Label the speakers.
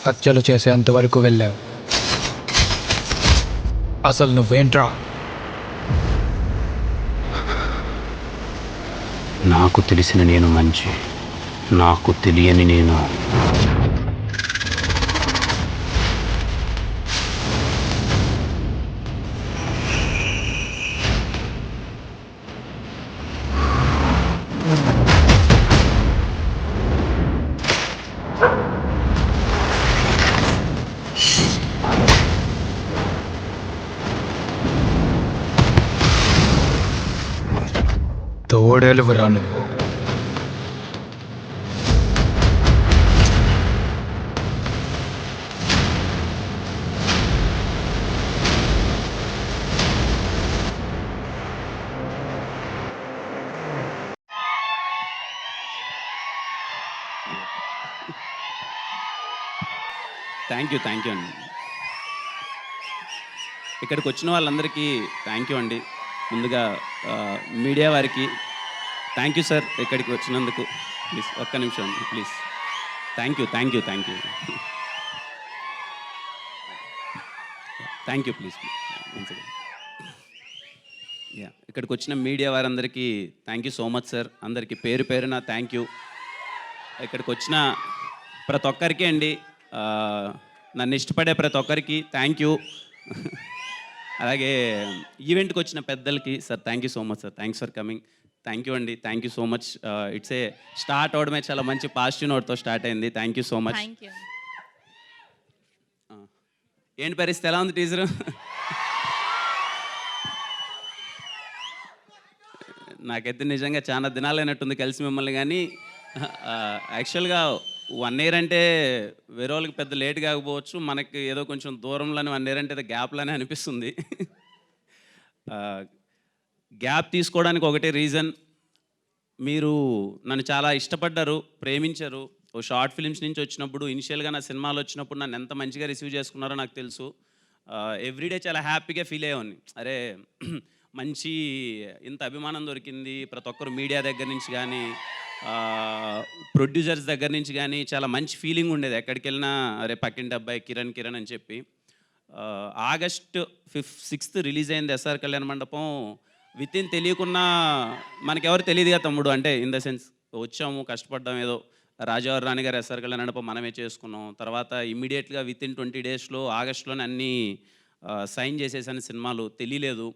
Speaker 1: హత్యలు చేసేంతవరకు వెళ్ళావు. అసలు నువ్వేంట్రా?
Speaker 2: నాకు తెలిసిన నేను మంచి, నాకు తెలియని నేను
Speaker 1: తోడేలువరా నువ్వు.
Speaker 3: థ్యాంక్ యూ అండి. ఇక్కడికి వచ్చిన వాళ్ళందరికీ థ్యాంక్ యూ అండి. ముందుగా మీడియా వారికి థ్యాంక్ యూ సార్, ఇక్కడికి వచ్చినందుకు. ప్లీజ్ ఒక్క నిమిషం please. Thank you thank you please. Yeah, ఇక్కడికి వచ్చిన మీడియా వారందరికీ thank you so much sir. అందరికీ పేరు పేరున థ్యాంక్ యూ. ఇక్కడికి వచ్చిన ప్రతి ఒక్కరికి అండి, నన్ను ఇష్టపడే ప్రతి ఒక్కరికి థ్యాంక్ యూ. అలాగే ఈవెంట్కి వచ్చిన పెద్దలకి sir thank you so much sir. Thanks for coming. Thank you అండి. Thank you so much. It's a start అవడమే చాలా మంచి పాజిటివ్ నోట్తో స్టార్ట్ అయింది. Thank you so much. ఏంటి పరిస్థితి, ఎలా ఉంది టీజరు? నాకైతే నిజంగా చాలా దినాలైనట్టుంది కలిసి మిమ్మల్ని. కానీ యాక్చువల్గా 1 year అంటే వేరే వాళ్ళకి పెద్ద లేట్ కాకపోవచ్చు, మనకి ఏదో కొంచెం దూరంలోనే 1 year అంటే గ్యాప్లోనే అనిపిస్తుంది. గ్యాప్ తీసుకోవడానికి ఒకటే రీజన్, మీరు నన్ను చాలా ఇష్టపడ్డారు, ప్రేమించారు. ఓ షార్ట్ ఫిల్మ్స్ నుంచి వచ్చినప్పుడు, ఇనిషియల్గా నా సినిమాలు వచ్చినప్పుడు నన్ను ఎంత మంచిగా రిసీవ్ చేసుకున్నారో నాకు తెలుసు. ఎవ్రీడే చాలా హ్యాపీగా ఫీల్ అయ్యేవాడిని. అరే మంచి ఇంత అభిమానం దొరికింది. ప్రతి ఒక్కరు మీడియా దగ్గర నుంచి కానీ, ప్రొడ్యూసర్స్ దగ్గర నుంచి కానీ చాలా మంచి ఫీలింగ్ ఉండేది. ఎక్కడికి వెళ్ళినా అరే పక్కింటి అబ్బాయి కిరణ్ అని చెప్పి. August 6th రిలీజ్ అయింది ఎస్ఆర్ కళ్యాణ మండపం. వితిన్ తెలియకున్నా, మనకెవరు తెలియదుగా తమ్ముడు, అంటే ఇన్ ద సెన్స్ వచ్చాము, కష్టపడ్డాం, ఏదో రాజావారి రాణి గారు ఎస్ఆర్ కళ్యాణ మండపం మనమే చేసుకున్నాం. తర్వాత ఇమ్మీడియట్గా వితిన్ 20 daysలో ఆగస్టులోనే అన్నీ సైన్ చేసేసాను. సినిమాలు తెలియలేదు.